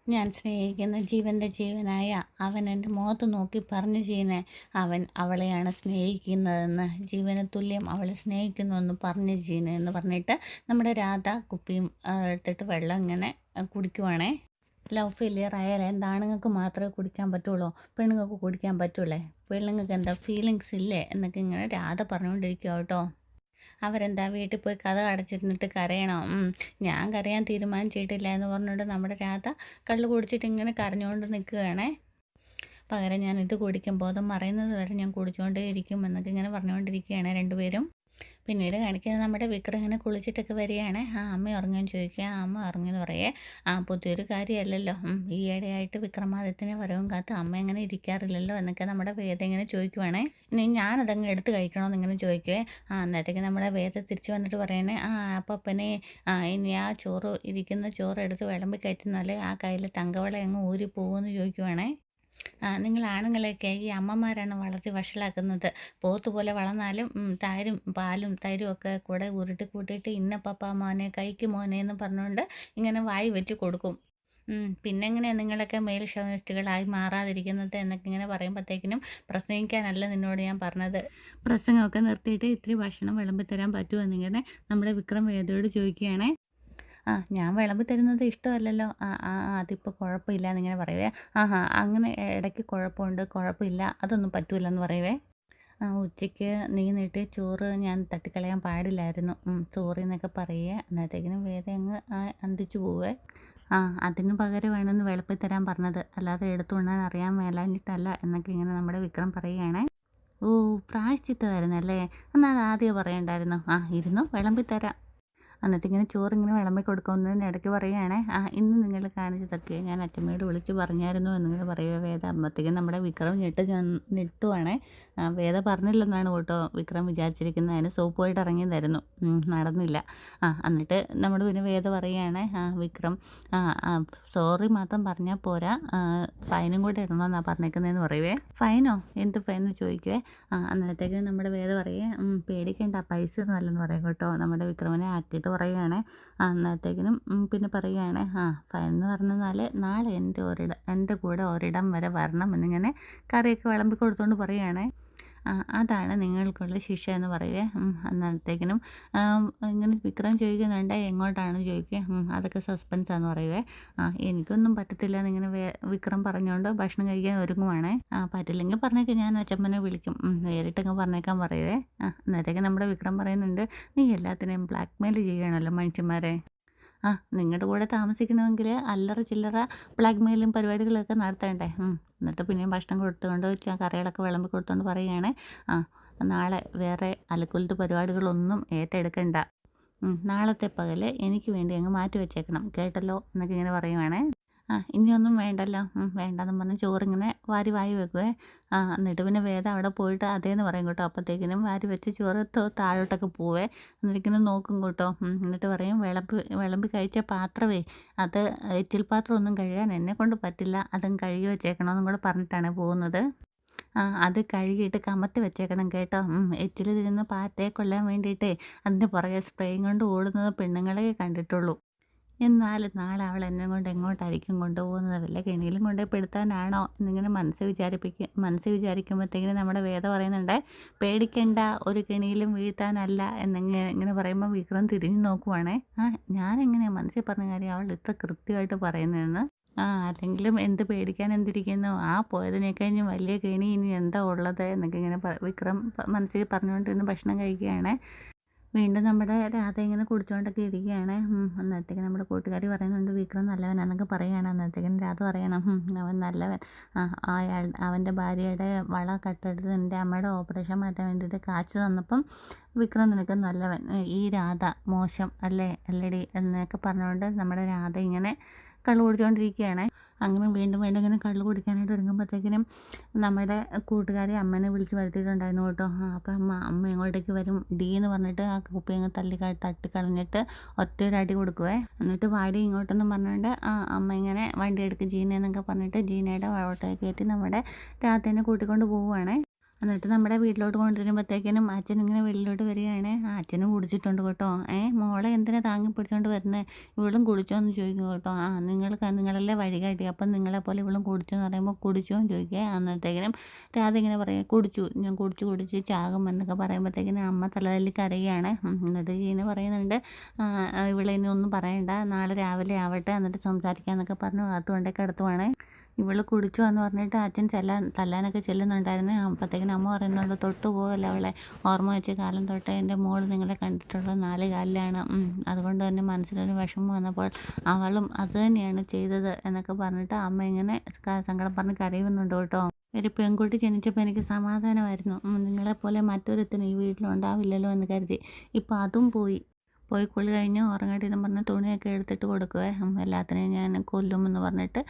ഞാൻ സ്നേഹിക്കുന്ന ജീവൻ്റെ ജീവനായ അവൻ എൻ്റെ മുഖത്ത് നോക്കി പറഞ്ഞു ജീവനെ അവൻ അവളെയാണ് സ്നേഹിക്കുന്നതെന്ന്, ജീവന് തുല്യം അവളെ സ്നേഹിക്കുന്നുവെന്ന് പറഞ്ഞു ജീവനെ എന്ന് പറഞ്ഞിട്ട് നമ്മുടെ രാധ കുപ്പിയും എടുത്തിട്ട് വെള്ളം ഇങ്ങനെ കുടിക്കുവാണേ. ലവ് ഫെയിലിയർ ആയാൽ എന്താണുങ്ങൾക്ക് മാത്രമേ കുടിക്കാൻ പറ്റുള്ളൂ, പെണ്ണുങ്ങൾക്ക് കുടിക്കാൻ പറ്റൂലേ? പെണ്ണുങ്ങൾക്ക് എന്താ ഫീലിങ്സ് ഇല്ലേ എന്നൊക്കെ ഇങ്ങനെ രാധ പറഞ്ഞുകൊണ്ടിരിക്കുക കേട്ടോ. അവരെന്താ വീട്ടിൽ പോയി കഥ അടച്ചിരുന്നിട്ട് കരയണോ? ഞാൻ കരയാൻ തീരുമാനിച്ചിട്ടില്ല എന്ന് പറഞ്ഞുകൊണ്ട് നമ്മുടെ രാധ കള്ള് കുടിച്ചിട്ട് ഇങ്ങനെ കരഞ്ഞുകൊണ്ട് നിൽക്കുകയാണേ. പകരം ഞാൻ ഇത് കുടിക്കും, ബോധം മറയുന്നത് വരെ ഞാൻ കുടിച്ചുകൊണ്ടേ ഇരിക്കും എന്നൊക്കെ ഇങ്ങനെ പറഞ്ഞുകൊണ്ടിരിക്കുകയാണ് രണ്ടുപേരും. പിന്നീട് കാണിക്കുന്നത് നമ്മുടെ വിക്രം ഇങ്ങനെ കുളിച്ചിട്ടൊക്കെ വരികയാണ്. അമ്മ ഉറങ്ങുമെന്ന് ചോദിക്കുക. അമ്മ ഉറങ്ങിയെന്ന് പറയേ. പുതിയൊരു കാര്യമല്ലല്ലോ. ഈയിടെയായിട്ട് വിക്രമാദിത്യനെ വരവും കാത്ത് അമ്മ എങ്ങനെ ഇരിക്കാറില്ലല്ലോ എന്നൊക്കെ നമ്മുടെ വേദ ഇങ്ങനെ ചോദിക്കുവാണേ. ഇനി ഞാനതങ്ങ് എടുത്ത് കഴിക്കണമെന്ന് ഇങ്ങനെ ചോദിക്കുവേ. അന്നേരത്തേക്ക് നമ്മുടെ വേദ തിരിച്ച് വന്നിട്ട് പറയണേ, അപ്പനെ ഇനി ആ ചോറ് ഇരിക്കുന്ന ചോറ് എടുത്ത് വിളമ്പി കയറ്റുന്നാലേ ആ കയ്യിൽ തങ്കവള അങ്ങ് ഊരി പോകുമെന്ന് ചോദിക്കുവാണേ. നിങ്ങൾ ആണുങ്ങളെയൊക്കെ ഈ അമ്മമാരാണ് വളർത്തി വഷളാക്കുന്നത്. പോത്ത് പോലെ വളർന്നാലും തൈരും പാലും തൈരും ഒക്കെ കൂടെ ഉരുട്ടി കൂട്ടിയിട്ട് ഇന്ന പപ്പാ മോനെ കഴിക്കും മോനെ എന്ന് പറഞ്ഞുകൊണ്ട് ഇങ്ങനെ വായി വെച്ച് കൊടുക്കും. പിന്നെ എങ്ങനെയാണ് നിങ്ങളൊക്കെ മെയിൽ ഷോവിനിസ്റ്റുകളായി മാറാതിരിക്കുന്നത് എന്നൊക്കെ ഇങ്ങനെ പറയുമ്പോഴത്തേക്കിനും, പ്രസംഗിക്കാനല്ല നിന്നോട് ഞാൻ പറഞ്ഞത്, പ്രസംഗമൊക്കെ നിർത്തിയിട്ട് ഇത്തിരി ഭക്ഷണം വിളമ്പി തരാൻ പറ്റുമോ എന്നിങ്ങനെ നമ്മുടെ വിക്രം വേദയോട് ചോദിക്കുകയാണേ. ഞാൻ വിളമ്പി തരുന്നത് ഇഷ്ടമല്ലല്ലോ. അതിപ്പോൾ കുഴപ്പമില്ല എന്നിങ്ങനെ പറയുവേ. അങ്ങനെ ഇടയ്ക്ക് കുഴപ്പമുണ്ട്, കുഴപ്പമില്ല, അതൊന്നും പറ്റൂലെന്ന് പറയുവേ. ഉച്ചയ്ക്ക് നീ നീട്ടിയ ചോറ് ഞാൻ തട്ടിക്കളയാൻ പാടില്ലായിരുന്നു, സോറി എന്നൊക്കെ പറയുക. അന്നേരത്തേക്കിനും വേദ അങ്ങ് അന്തിച്ചു പോവേ. അതിന് പകരമാണെന്ന് വിളമ്പി തരാൻ പറഞ്ഞത്, അല്ലാതെ എടുത്തുകൊണ്ടാൻ അറിയാൻ മേലാഞ്ഞിട്ടല്ല എന്നൊക്കെ ഇങ്ങനെ നമ്മുടെ വിക്രം പറയുകയാണേ. ഓ, പ്രായശ്ചിത്തമായിരുന്നല്ലേ? എന്നാൽ അത് ആദ്യം പറയണ്ടായിരുന്നു. ഇരുന്നു വിളമ്പി തരാം. എന്നിട്ടിങ്ങനെ ചോറിങ്ങനെ വിളമ്പി കൊടുക്കുന്നതിന് ഇടയ്ക്ക് പറയുകയാണേ, ഇന്ന് നിങ്ങൾ കാണിച്ചതൊക്കെ ഞാൻ അച്ഛമ്മയോട് വിളിച്ച് പറഞ്ഞായിരുന്നു എന്നിങ്ങനെ പറയുക വേദ. അമ്മത്തേക്കും നമ്മുടെ വിക്രം ഞെട്ടുവാണേ. വേദ പറഞ്ഞില്ലെന്നാണ് കേട്ടോ വിക്രം വിചാരിച്ചിരിക്കുന്നത്. അതിന് സോപ്പ് പോയിട്ട് ഇറങ്ങിയതായിരുന്നു, നടന്നില്ല. എന്നിട്ട് നമ്മൾ പിന്നെ വേദ പറയുകയാണേ, വിക്രം സോറി മാത്രം പറഞ്ഞാൽ പോരാ, ഫൈനും കൂടെ ഇടണമെന്നാണ് പറഞ്ഞേക്കുന്നതെന്ന് പറയുവേ. ഫൈനോ? എന്ത് ഫൈൻ എന്ന് ചോദിക്കുവേ. അന്നേരത്തേക്ക് നമ്മുടെ വേദ പറയുക, പേടിക്കേണ്ട, പൈസ ഒന്നും അല്ലെന്ന് പറയും കേട്ടോ. നമ്മുടെ വിക്രമനെ ആക്കിയിട്ട് പറയുകയാണ്. അന്നേരത്തേക്കിനും പിന്നെ പറയുകയാണ്, ഫൈൻ എന്ന് പറഞ്ഞാൽ നാളെ എൻ്റെ കൂടെ ഒരിടം വരെ വരണം എന്നിങ്ങനെ കറിയൊക്കെ വിളമ്പി കൊടുത്തുകൊണ്ട് പറയുകയാണ്. അതാണ് നിങ്ങൾക്കുള്ള ശിക്ഷ എന്ന് പറയുവേ. അന്നേരത്തേക്കിനും ഇങ്ങനെ വിക്രം ചോദിക്കുന്നുണ്ട്, എങ്ങോട്ടാണെന്ന് ചോദിക്കുക. അതൊക്കെ സസ്പെൻസാന്ന് പറയുവേ. എനിക്കൊന്നും പറ്റത്തില്ല എന്നിങ്ങനെ വിക്രം പറഞ്ഞുകൊണ്ട് ഭക്ഷണം കഴിക്കാൻ ഒരുങ്ങുവാണേ. പറ്റില്ലെങ്കിൽ പറഞ്ഞേക്കാം, ഞാൻ അച്ഛമ്മനെ വിളിക്കും, നേരിട്ടങ്ങ് പറഞ്ഞേക്കാൻ പറയുവേ. അന്നേരത്തേക്ക് നമ്മുടെ വിക്രം പറയുന്നുണ്ട്, നീ എല്ലാത്തിനെയും ബ്ലാക്ക് മെയിൽ ചെയ്യണമല്ലോ മനുഷ്യന്മാരെ. നിങ്ങളുടെ കൂടെ താമസിക്കണമെങ്കിൽ അല്ലറ ചില്ലറ ബ്ലാക്ക് മെയിലും പരിപാടികളൊക്കെ നടത്തേണ്ടേ? എന്നിട്ട് പിന്നെയും ഭക്ഷണം കൊടുത്തുകൊണ്ട് കറികളൊക്കെ വിളമ്പി കൊടുത്തുകൊണ്ട് പറയുകയാണ്, നാളെ വേറെ അലക്കുലത്ത് പരിപാടികളൊന്നും ഏറ്റെടുക്കണ്ട, നാളത്തെ പകൽ എനിക്ക് വേണ്ടി അങ്ങ് മാറ്റി വെച്ചേക്കണം കേട്ടല്ലോ എന്നൊക്കെ ഇങ്ങനെ പറയുവാണേ. ഇനിയൊന്നും വേണ്ടല്ലോ, വേണ്ടെന്നും പറഞ്ഞ് ചോറിങ്ങനെ വാരി വെക്കുവേ. എന്നിട്ട് പിന്നെ വേദ അവിടെ പോയിട്ട് അതേന്ന് പറയും കേട്ടോ. അപ്പോഴത്തേക്കിനും വാരി വെച്ച് ചോറ് താഴോട്ടൊക്കെ പോവേ. എന്നിട്ടിങ്ങനെ നോക്കും കേട്ടോ. എന്നിട്ട് പറയും, വിളമ്പി കഴിച്ച പാത്രമേ, അത് എച്ചിൽ പാത്രം ഒന്നും കഴുകാൻ എന്നെക്കൊണ്ട് പറ്റില്ല, അതും കഴുകി വെച്ചേക്കണമെന്നും കൂടെ പറഞ്ഞിട്ടാണ് പോകുന്നത്. അത് കഴുകിയിട്ട് കമത്തി വെച്ചേക്കണം കേട്ടോ. എച്ചിൽ തിരുന്ന് പാറ്റയെ കൊല്ലാൻ വേണ്ടിയിട്ടേ അതിൻ്റെ പുറകെ സ്പ്രേയും കൊണ്ട് ഓടുന്നത് പെണ്ണുങ്ങളെ കണ്ടിട്ടുള്ളൂ. എന്നാലും നാളെ അവൾ എന്നെ കൊണ്ട് എങ്ങോട്ടായിരിക്കും കൊണ്ടുപോകുന്നത്, വല്ല കെണിയിലും കൊണ്ടുപോയി പെടുത്താനാണോ എന്നിങ്ങനെ മനസ്സ് വിചാരിക്കുമ്പോഴത്തേക്കിനും നമ്മുടെ വേദ പറയുന്നുണ്ട്, പേടിക്കണ്ട, ഒരു കെണിയിലും വീഴ്ത്താനല്ല ഇങ്ങനെ പറയുമ്പോൾ വിക്രം തിരിഞ്ഞു നോക്കുവാണേ. ഞാനെങ്ങനെയാണ് മനസ്സിൽ പറഞ്ഞ കാര്യം അവൾ ഇത്ര കൃത്യമായിട്ട് പറയുന്നതെന്ന്. അല്ലെങ്കിലും എന്ത് പേടിക്കാൻ എന്തിരിക്കുന്നു, പോയതിനെ കഴിഞ്ഞ് വലിയ കെണി ഇനി എന്താ ഉള്ളത് എന്നൊക്കെ ഇങ്ങനെ വിക്രം മനസ്സിൽ പറഞ്ഞുകൊണ്ടിരുന്ന് ഭക്ഷണം കഴിക്കുകയാണ്. വീണ്ടും നമ്മുടെ രാധ ഇങ്ങനെ കുടിച്ചുകൊണ്ടൊക്കെ ഇരിക്കുകയാണ്. അന്നേരത്തേക്ക് നമ്മുടെ കൂട്ടുകാരി പറയുന്നുണ്ട്, വിക്രം നല്ലവനാന്നൊക്കെ പറയുകയാണ്. അന്നേരത്തേക്കും രാധ പറയണം, അവൻ നല്ലവൻ, അവൻ്റെ ഭാര്യയുടെ വള കട്ടെടുത്ത് എൻ്റെ അമ്മയുടെ ഓപ്പറേഷൻ മാറ്റാൻ വേണ്ടിയിട്ട് കാശ് തന്നപ്പം വിക്രം നിനക്ക് നല്ലവൻ, ഈ രാധ മോശം അല്ലേടി എന്നൊക്കെ പറഞ്ഞുകൊണ്ട് നമ്മുടെ രാധ ഇങ്ങനെ കള്ള് കുടിച്ചുകൊണ്ടിരിക്കുകയാണ്. അങ്ങനെ വീണ്ടും ഇങ്ങനെ കള്ള് കുടിക്കാനായിട്ട് ഒരുങ്ങുമ്പോഴത്തേക്കിനും നമ്മുടെ കൂട്ടുകാരി അമ്മേനെ വിളിച്ച് വരുത്തിയിട്ടുണ്ടായിരുന്നു കേട്ടോ. അപ്പം അമ്മ ഇങ്ങോട്ടേക്ക് വരും, ഡി എന്ന് പറഞ്ഞിട്ട് ആ കുപ്പി അങ്ങ് തട്ടിക്കളഞ്ഞിട്ട് ഒറ്റൊരടി കൊടുക്കുവേ. എന്നിട്ട് വാടി ഇങ്ങോട്ടെന്ന് പറഞ്ഞുകൊണ്ട് അമ്മ ഇങ്ങനെ വണ്ടി എടുക്കും ജീന എന്നൊക്കെ പറഞ്ഞിട്ട് ജീനയുടെ ഓട്ടോയിൽ കയറ്റി നമ്മുടെ രാധേനെ കൂട്ടിക്കൊണ്ട് പോവുകയാണേ. എന്നിട്ട് നമ്മുടെ വീട്ടിലോട്ട് കൊണ്ടുവരുമ്പോഴത്തേക്കിനും അച്ഛൻ ഇങ്ങനെ വെളിയിലോട്ട് വരികയാണ്. അച്ഛനും കുടിച്ചിട്ടുണ്ട് കേട്ടോ. മോളെ എന്തിനാ താങ്ങി പിടിച്ചോണ്ട് വരുന്നത്? ഇവളും കുടിച്ചോ എന്ന് ചോദിക്കും കേട്ടോ. നിങ്ങളല്ലേ വഴികാട്ടി, അപ്പം നിങ്ങളെപ്പോലെ ഇവളും കുടിച്ചോ എന്ന് പറയുമ്പോൾ കുടിച്ചോ എന്ന് ചോദിക്കുക. അന്നത്തേക്കിനും രാധ ഇങ്ങനെ പറയും, കുടിച്ചു, ഞാൻ കുടിച്ച് ചാകും എന്നൊക്കെ പറയുമ്പോഴത്തേക്കിനും അമ്മ തലതല്ലി കരയുകയാണ്. എന്നിട്ട് ജീന പറയുന്നുണ്ട്, ഇവളെ ഇനി ഒന്നും പറയണ്ട, നാളെ രാവിലെ ആവട്ടെ എന്നിട്ട് സംസാരിക്കാമെന്നൊക്കെ പറഞ്ഞു അതുകൊണ്ടേ കിടത്തുവാണ്. ഇവള് കുടിച്ചോ എന്ന് പറഞ്ഞിട്ട് അച്ഛൻ തല്ലാനൊക്കെ ചെല്ലുന്നുണ്ടായിരുന്നു. അപ്പോഴത്തേക്കിനും അമ്മ പറയുന്നുണ്ട്, തൊട്ടു പോകല്ല അവളെ, ഓർമ്മ വെച്ച കാലം തൊട്ടേ എൻ്റെ മോൾ നിങ്ങളെ കണ്ടിട്ടുള്ളത് 4 കാലിലാണ്. അതുകൊണ്ട് തന്നെ മനസ്സിലൊരു വിഷമം വന്നപ്പോൾ അവളും അത് തന്നെയാണ് ചെയ്തത് എന്നൊക്കെ പറഞ്ഞിട്ട് അമ്മ ഇങ്ങനെ സങ്കടം പറഞ്ഞ് കരയുന്നുണ്ട് കേട്ടോ. ഒരു പെൺകുട്ടി ജനിച്ചപ്പോൾ എനിക്ക് സമാധാനമായിരുന്നു. നിങ്ങളെപ്പോലെ മറ്റൊരുത്തനും ഈ വീട്ടിലുണ്ടാവില്ലല്ലോ എന്ന് കരുതി. ഇപ്പം അതും പോയി. കുളി കഴിഞ്ഞ് ഉറങ്ങട്ടെന്നും പറഞ്ഞ് തുണിയൊക്കെ എടുത്തിട്ട് കൊടുക്കുവേ. എല്ലാത്തിനെയും ഞാൻ കൊല്ലുമെന്ന് പറഞ്ഞിട്ട്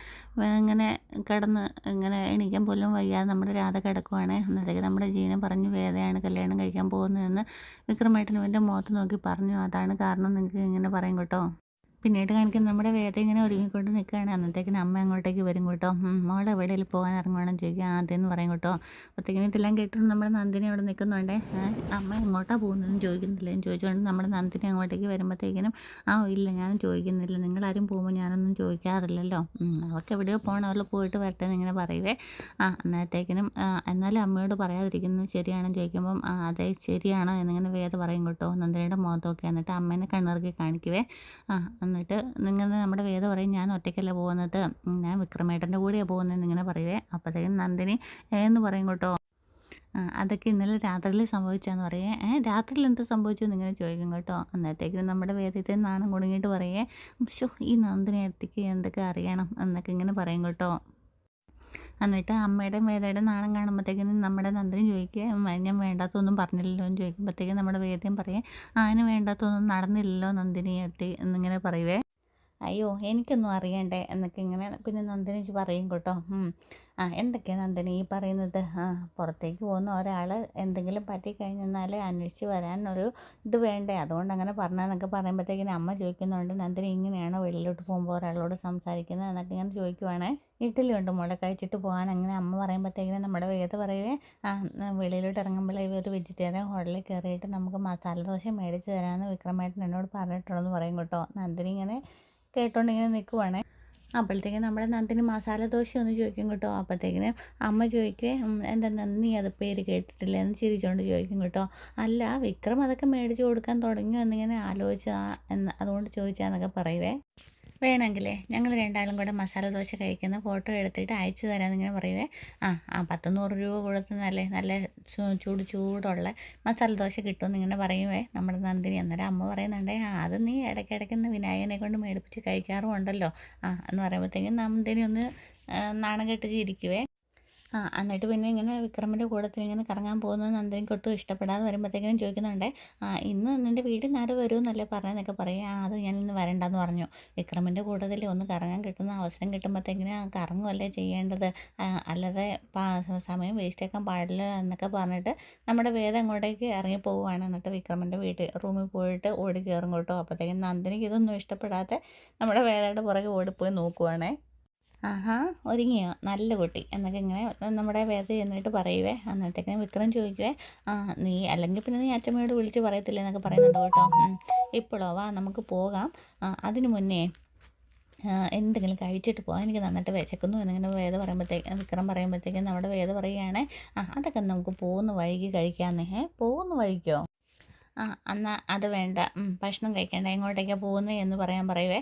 ഇങ്ങനെ കിടന്ന് ഇങ്ങനെ എണീക്കാൻ പോലും വയ്യാതെ നമ്മുടെ രാധ കിടക്കുവാണ്. അന്നേരത്തേക്ക് നമ്മുടെ ജീന പറഞ്ഞു, വേദയാണ് കല്യാണം കഴിക്കാൻ പോകുന്നതെന്ന് വിക്രമേട്ടൻ ഇവൻ്റെ മുഖത്ത് നോക്കി പറഞ്ഞു. അതാണ് കാരണം നിങ്ങൾക്ക് ഇങ്ങനെ പറയും കേട്ടോ. പിന്നീട് കാണിക്കുന്നത് നമ്മുടെ വേദ ഇങ്ങനെ ഒരുങ്ങിക്കൊണ്ട് നിൽക്കുകയാണ്. അന്നത്തേക്കിന് അമ്മ അങ്ങോട്ടേക്ക് വരും കേട്ടോ. മോളെ എവിടെയെങ്കിലും പോകാൻ ഇറങ്ങുവാണെന്ന് ചോദിക്കുക. ആദ്യം പറയും കേട്ടോ. അപ്പോഴത്തേക്കിനും ഇതെല്ലാം കേട്ടിട്ട് നമ്മുടെ നന്ദിനി അവിടെ നിൽക്കുന്നുണ്ട്. അമ്മ എങ്ങോട്ടാണ് പോകുന്നതെന്ന് ചോദിക്കുന്നില്ലെന്ന് ചോദിച്ചുകൊണ്ട് നമ്മുടെ നന്ദിനി അങ്ങോട്ടേക്ക് വരുമ്പോഴത്തേക്കിനും, ഇല്ല ഞാനും ചോദിക്കുന്നില്ല, നിങ്ങളാരും പോകുമ്പോൾ ഞാനൊന്നും ചോദിക്കാറില്ലല്ലോ, അവൾക്ക് എവിടെയോ പോകണം, അവൾ പോയിട്ട് വരട്ടെ എന്നിങ്ങനെ പറയുവേ. അന്നേരത്തേക്കിനും എന്നാലും അമ്മയോട് പറയാതിരിക്കുന്നത് ശരിയാണെന്ന് ചോദിക്കുമ്പം അതെ ശരിയാണോ എന്നിങ്ങനെ വേദ പറയും കേട്ടോ. നന്ദിനിയുടെ മുഖത്തൊക്കെ എന്നിട്ട് അമ്മേനെ കണ്ണിറുക്കി കാണിക്കുവേ. എന്നിട്ട് നമ്മുടെ വേദ പറയും, ഞാൻ ഒറ്റയ്ക്കല്ല പോകുന്നത്, ഞാൻ വിക്രമേട്ടൻ്റെ കൂടെയാണ് പോകുന്നതെന്ന് ഇങ്ങനെ പറയുവേ. അപ്പോഴത്തേക്കും നന്ദിനി എന്ന് പറയും കേട്ടോ. അതൊക്കെ ഇന്നലെ രാത്രിയിൽ സംഭവിച്ചാന്ന് പറയേ. രാത്രിയിൽ എന്ത് സംഭവിച്ചു എന്നിങ്ങനെ ചോദിക്കും കേട്ടോ. അന്നത്തേക്കും നമ്മുടെ വേദത്തെ നാണം കുടുങ്ങിയിട്ട് പറയേ, ഈ നന്ദിനി അടുത്തേക്ക് എന്തൊക്കെ അറിയണം എന്നൊക്കെ ഇങ്ങനെ പറയും കേട്ടോ. എന്നിട്ട് അമ്മയുടെയും വേദയുടെയും നാണം കാണുമ്പോഴത്തേക്കിനും നമ്മുടെ നന്ദിനി ചോദിക്കുക, ഞാൻ വേണ്ടാത്തൊന്നും പറഞ്ഞില്ലല്ലോ എന്ന് ചോദിക്കുമ്പോഴത്തേക്കും നമ്മുടെ വേദയും പറയും, അതിന് വേണ്ടാത്തൊന്നും നടന്നില്ലല്ലോ നന്ദിനി ഏട്ടി എന്നിങ്ങനെ പറയുവേ. അയ്യോ എനിക്കൊന്നും അറിയണ്ടേ എന്നൊക്കെ ഇങ്ങനെ പിന്നെ നന്ദിനി പറയും കേട്ടോ. എന്തൊക്കെയാണ് നന്ദിനി ഈ പറയുന്നത്? പുറത്തേക്ക് പോകുന്ന ഒരാൾ എന്തെങ്കിലും പറ്റിക്കഴിഞ്ഞെന്നാൽ അന്വേഷിച്ച് വരാനൊരു ഇത് വേണ്ടേ, അതുകൊണ്ട് അങ്ങനെ പറഞ്ഞതെന്നൊക്കെ പറയുമ്പോഴത്തേക്കിനും അമ്മ ചോദിക്കുന്നുണ്ട്, നന്ദിനി ഇങ്ങനെയാണോ വെളിയിലോട്ട് പോകുമ്പോൾ ഒരാളോട് സംസാരിക്കുന്നത് എന്നൊക്കെ ഇങ്ങനെ ചോദിക്കുവാണേ. ഇഡ്ഡലി ഉണ്ട് മോളെ, കഴിച്ചിട്ട് പോകാൻ അങ്ങനെ അമ്മ പറയുമ്പോഴത്തേക്കിനും നമ്മുടെ വേദ പറയുവേ, വെളിയിലോട്ട് ഇറങ്ങുമ്പോൾ ഒരു വെജിറ്റേറിയൻ ഹോട്ടലിൽ കയറിയിട്ട് നമുക്ക് മസാല ദോശ മേടിച്ച് തരാമെന്ന് വിക്രമേട്ടൻ എന്നോട് പറഞ്ഞിട്ടുണ്ടെന്ന് പറയും കേട്ടോ. നന്ദിനി ഇങ്ങനെ കേട്ടോണ്ട് ഇങ്ങനെ നിൽക്കുവാണേ. അപ്പോഴത്തേക്കും നമ്മുടെ നന്ദിനി മസാല ദോശ ഒന്ന് ചോദിക്കും കേട്ടോ. അപ്പോഴത്തേക്കിന് അമ്മ ചോദിക്കേ, എന്താ നന്ദി അത് പേര് കേട്ടിട്ടില്ല എന്ന് ചിരിച്ചുകൊണ്ട് ചോദിക്കും കേട്ടോ. അല്ല വിക്രം അതൊക്കെ മേടിച്ച് കൊടുക്കാൻ തുടങ്ങി എന്നിങ്ങനെ ആലോചിച്ചതാ അതുകൊണ്ട് ചോദിച്ചാന്നൊക്കെ പറയുവേ. വേണമെങ്കിലേ ഞങ്ങൾ രണ്ടാളും കൂടെ മസാല ദോശ കഴിക്കുന്ന ഫോട്ടോ എടുത്തിട്ട് അയച്ചു തരാമെന്നിങ്ങനെ പറയുവേ. 100 രൂപ കൊടുത്ത് നല്ല ചൂടുള്ള മസാല ദോശ കിട്ടുമെന്ന് ഇങ്ങനെ പറയുവേ നമ്മുടെ നന്ദിനി. അന്നേരം അമ്മ പറയുന്നുണ്ടേ, അത് നീ ഇടയ്ക്കിടയ്ക്ക് വിനായകനെ കൊണ്ട് മേടിപ്പിച്ച് കഴിക്കാറും ഉണ്ടല്ലോ എന്ന് പറയുമ്പോഴത്തേക്കും നന്ദിനി ഒന്ന് നാണം കെട്ട് ചിരിക്കുവേ. എന്നിട്ട് പിന്നെ ഇങ്ങനെ വിക്രമിൻ്റെ കൂട്ടത്തിൽ ഇങ്ങനെ കറങ്ങാൻ പോകുന്നത് നന്ദിനിക്ക് ഒട്ടും ഇഷ്ടപ്പെടാതെ വരുമ്പോഴത്തേക്കിനും ചോദിക്കുന്നുണ്ട്, ഇന്ന് നിൻ്റെ വീട്ടിൽ നിന്ന് ആരും വരുമെന്നല്ലേ പറഞ്ഞതെന്നൊക്കെ പറയും. അത് ഞാൻ ഇന്ന് വരണ്ടെന്ന് പറഞ്ഞു. വിക്രമിൻ്റെ കൂട്ടത്തിൽ ഒന്ന് കറങ്ങാൻ കിട്ടുന്ന അവസരം കിട്ടുമ്പോഴത്തേക്കിനും കറങ്ങുമല്ലേ ചെയ്യേണ്ടത്, അല്ലാതെ സമയം വേസ്റ്റ് ആക്കാൻ പാടില്ല എന്നൊക്കെ പറഞ്ഞിട്ട് നമ്മുടെ വേദം അങ്ങോട്ടേക്ക് ഇറങ്ങി പോവുകയാണ്. എന്നിട്ട് വിക്രമിൻ്റെ റൂമിൽ പോയിട്ട് ഓടി കയറും കേട്ടോ. അപ്പോഴത്തേക്കും നന്ദിനിക്ക് ഇതൊന്നും ഇഷ്ടപ്പെടാതെ നമ്മുടെ വേദയുടെ പുറകെ ഓടിപ്പോയി നോക്കുവാണേ. ആഹാ ഒരുങ്ങിയോ നല്ല കുട്ടി എന്നൊക്കെ ഇങ്ങനെ നമ്മുടെ വേദ ചെന്നിട്ട് പറയുവേ. അന്നത്തേക്കിനും വിക്രം ചോദിക്കുവേ, നീ അല്ലെങ്കിൽ പിന്നെ നീ അച്ഛമ്മയോട് വിളിച്ച് പറയത്തില്ല എന്നൊക്കെ പറയുന്നുണ്ട് കേട്ടോ. ഇപ്പോഴോ വാ നമുക്ക് പോകാം, അതിനു മുന്നേ എന്തെങ്കിലും കഴിച്ചിട്ട് പോകാൻ എനിക്ക് നന്നായിട്ട് വിശക്കുന്നു എന്നിങ്ങനെ വിക്രം പറയുമ്പോഴത്തേക്കും നമ്മുടെ വേദ പറയുകയാണേ, അതൊക്കെ നമുക്ക് പോകുന്ന വഴിക്ക് കഴിക്കാമെന്നേ. പോകുന്ന വഴിക്കോ? എന്നാൽ അത് വേണ്ട, ഭക്ഷണം കഴിക്കേണ്ട, എങ്ങോട്ടേക്കാണ് പോകുന്നത് എന്ന് പറയുവേ.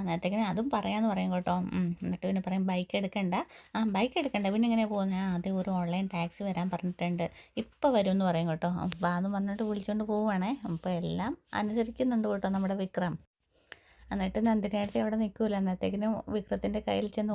നേരത്തേക്കിന് അതും പറയാമെന്ന് പറയും കേട്ടോ. എന്നിട്ട് പിന്നെ പറയും ബൈക്ക് എടുക്കണ്ട, ബൈക്ക് എടുക്കണ്ട പിന്നെ എങ്ങനെയാണ് പോകുന്നത്? അതേ ഒരു ഓൺലൈൻ ടാക്സി വരാൻ പറഞ്ഞിട്ടുണ്ട്, ഇപ്പോൾ വരും എന്ന് പറയും കേട്ടോ. അപ്പോൾ അതെന്ന് പറഞ്ഞിട്ട് വിളിച്ചുകൊണ്ട് പോവുകയാണേ. അപ്പോൾ എല്ലാം അനുസരിക്കുന്നുണ്ട് കേട്ടോ നമ്മുടെ വിക്രം. എന്നിട്ട് നന്ദിനിയേട്ടത്തി അവിടെ നിൽക്കില്ല. അന്നത്തേക്കിനും വിക്രത്തിൻ്റെ കയ്യിൽ ചെന്ന്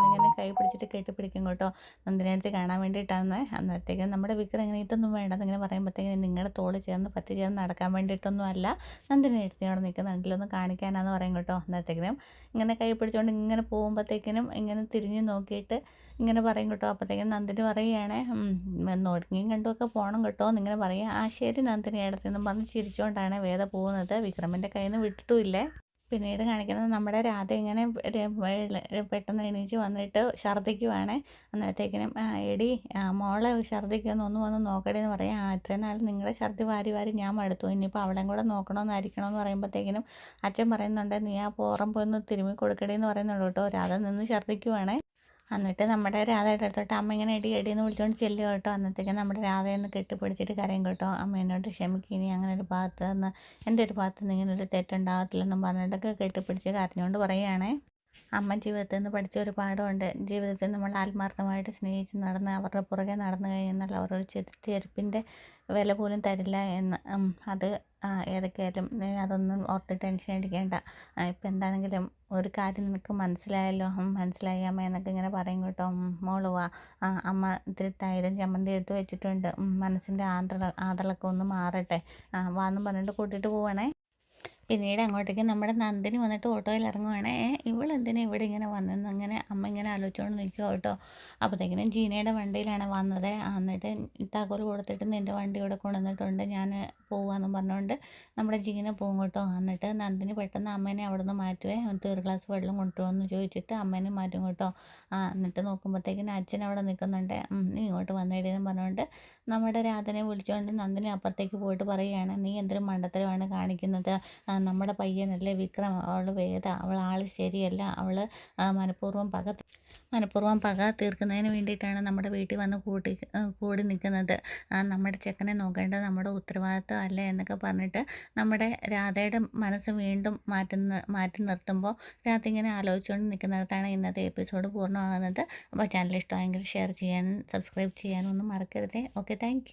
ഇങ്ങനെ കൈ പിടിച്ചിട്ട് കെട്ടിപ്പിടിക്കും കേട്ടോ. നന്ദിനിയേട്ടത്തി കാണാൻ വേണ്ടിയിട്ടാണ്. അന്നത്തേക്കും നമ്മുടെ വിക്രം ഇങ്ങനെ ഇതൊന്നും വേണ്ടെന്നിങ്ങനെ പറയുമ്പോഴത്തേക്കും നിങ്ങളെ തോള് പറ്റി ചേർന്ന് നടക്കാൻ വേണ്ടിയിട്ടൊന്നും അല്ല, നന്ദിനിയേട്ടത്തി അവിടെ നിൽക്കുന്നുണ്ടല്ലോ കാണിക്കാനാന്ന് പറയും കേട്ടോ. അന്നത്തേക്കിനും ഇങ്ങനെ കൈ പിടിച്ചുകൊണ്ട് ഇങ്ങനെ പോകുമ്പോഴത്തേക്കിനും ഇങ്ങനെ തിരിഞ്ഞ് നോക്കിയിട്ട് ഇങ്ങനെ പറയും കേട്ടോ. അപ്പോഴത്തേക്കും നന്ദിനി പറയുകയാണേ, ഒടുങ്ങിയും കണ്ടുമൊക്കെ പോകണം കേട്ടോ എന്നിങ്ങനെ പറയുക. ശരി നന്ദിനി ഏടത്തി എന്നും പറഞ്ഞ് ചിരിച്ചുകൊണ്ടാണ് വേദ പോകുന്നത്. വിക്രമിൻ്റെ കയ്യിൽ നിന്ന് വിട്ടിട്ടുമില്ലേ. പിന്നീട് കാണിക്കുന്നത് നമ്മുടെ രാധ ഇങ്ങനെ പെട്ടെന്ന് എണീച്ച് വന്നിട്ട് ഛർദ്ദിക്കുവാണേ. അന്നേരത്തേക്കിനും എടി മോളെ ഛർദ്ദിക്കുമെന്ന് ഒന്ന് വന്ന് നോക്കടി എന്ന് പറയും. ഇത്രയും നാൾ നിങ്ങളുടെ ഛർദ്ദി വാരി വാരി ഞാൻ മടുത്തു, ഇനിയിപ്പോൾ അവളെയും കൂടെ നോക്കണമെന്നായിരിക്കണമെന്ന് പറയുമ്പോഴത്തേക്കിനും അച്ഛൻ പറയുന്നുണ്ട്, നീ ആ പോറം പോയി ഒന്ന് തിരുമ്മി കൊടുക്കടി എന്ന് പറയുന്നുള്ളൂ കേട്ടോ. രാധ നിന്ന് ഛർദ്ദിക്കുവാണേ. എന്നിട്ട് നമ്മുടെ രാധയുടെ അടുത്തോട്ട് അമ്മ ഇങ്ങനെ എടി എടിയെന്ന് വിളിച്ചുകൊണ്ട് ചെല്ലുക കേട്ടോ. അന്നത്തേക്കും നമ്മുടെ രാധയൊന്ന് കെട്ടിപ്പിടിച്ചിട്ട് കരയും കേട്ടോ. അമ്മ എന്നോട് ക്ഷമിക്ക്, ഇനി അങ്ങനെ ഒരു ഭാഗത്ത് നിന്ന് എൻ്റെ ഒരു ഭാഗത്ത് നിന്ന് ഇങ്ങനെ ഒരു തെറ്റുണ്ടാകത്തില്ലെന്നും പറഞ്ഞിട്ടൊക്കെ കെട്ടിപ്പിടിച്ച് കരഞ്ഞുകൊണ്ട് പറയുകയാണേ. അമ്മ ജീവിതത്തിൽ നിന്ന് പഠിച്ച ഒരു പാഠമുണ്ട്. ജീവിതത്തിൽ നമ്മൾ ആത്മാർത്ഥമായിട്ട് സ്നേഹിച്ച് നടന്ന് അവരുടെ പുറകെ നടന്നു കഴിഞ്ഞാൽ അവർ ഒരു ചെരുപ്പിൻ്റെ വില പോലും തരില്ല എന്ന്. അത് ഏതൊക്കെയായാലും നീ അതൊന്നും ഓർത്ത് ടെൻഷൻ അടിക്കേണ്ട. ഇപ്പം എന്താണെങ്കിലും ഒരു കാര്യം നിനക്ക് മനസ്സിലായല്ലോ. മനസ്സിലായി അമ്മ എന്നൊക്കെ ഇങ്ങനെ പറയും കേട്ടോ. മോള് വാ, അമ്മ ഇത്തിരി തൈരും ചമ്മന്തി എടുത്ത് വെച്ചിട്ടുണ്ട്, മനസ്സിൻ്റെ ആതളൊക്കെ ഒന്ന് മാറട്ടെ, വാന്നും പറഞ്ഞിട്ട് കൂട്ടിയിട്ട് പോവാണേ. പിന്നീട് അങ്ങോട്ടേക്ക് നമ്മുടെ നന്ദിനി വന്നിട്ട് ഓട്ടോയിൽ ഇറങ്ങുവാണേ. ഇവളെന്തിനാ ഇവിടെ ഇങ്ങനെ വന്നെന്ന് അങ്ങനെ അമ്മ ഇങ്ങനെ ആലോചിച്ചുകൊണ്ട് നിൽക്കുക കേട്ടോ. അപ്പോഴത്തേക്കിനും ജീനയുടെ വണ്ടിയിലാണ് വന്നത്. എന്നിട്ട് താക്കോൽ കൊടുത്തിട്ട് നിൻ്റെ വണ്ടി ഇവിടെ കൊണ്ടുവന്നിട്ടുണ്ട്, ഞാൻ പോവാമെന്നും പറഞ്ഞുകൊണ്ട് നമ്മുടെ ജീന പോകും കേട്ടോ. എന്നിട്ട് നന്ദിനി പെട്ടെന്ന് അമ്മേനെ അവിടെ നിന്ന് മാറ്റുവേ. ഒരു ഗ്ലാസ് വെള്ളം കൊണ്ടുവന്ന് ചോദിച്ചിട്ട് അമ്മേനെ മാറ്റും കേട്ടോ. എന്നിട്ട് നോക്കുമ്പോഴത്തേക്കിനും അച്ഛൻ അവിടെ നിൽക്കുന്നുണ്ട്. നീ ഇങ്ങോട്ട് വന്നേടിയെന്ന് പറഞ്ഞുകൊണ്ട് നമ്മുടെ രാധനെ വിളിച്ചുകൊണ്ട് നന്ദിനി അപ്പുറത്തേക്ക് പോയിട്ട് പറയുകയാണ്, നീ എന്തൊരു മണ്ടത്തരമാണ് കാണിക്കുന്നത്. നമ്മുടെ പയ്യനല്ലേ വിക്രം, അവൾ വേദ, അവൾ ആൾ ശരിയല്ല, അവൾ മനഃപൂർവ്വം പക തീർക്കുന്നതിന് വേണ്ടിയിട്ടാണ് നമ്മുടെ വീട്ടിൽ വന്ന് കൂടി നിൽക്കുന്നത്. നമ്മുടെ ചെക്കനെ നോക്കേണ്ടത് നമ്മുടെ ഉത്തരവാദിത്വം അല്ലേ എന്നൊക്കെ പറഞ്ഞിട്ട് നമ്മുടെ രാധയുടെ മനസ്സ് വീണ്ടും മാറ്റി നിർത്തുമ്പോൾ രാധ ഇങ്ങനെ ആലോചിച്ചുകൊണ്ട് നിൽക്കുന്നിടത്താണ് ഇന്നത്തെ എപ്പിസോഡ് പൂർണ്ണമാകുന്നത്. അപ്പോൾ ചാനൽ ഇഷ്ടമായെങ്കിൽ ഷെയർ ചെയ്യാനും സബ്സ്ക്രൈബ് ചെയ്യാനും ഒന്നും മറക്കരുതേ. Okay, thank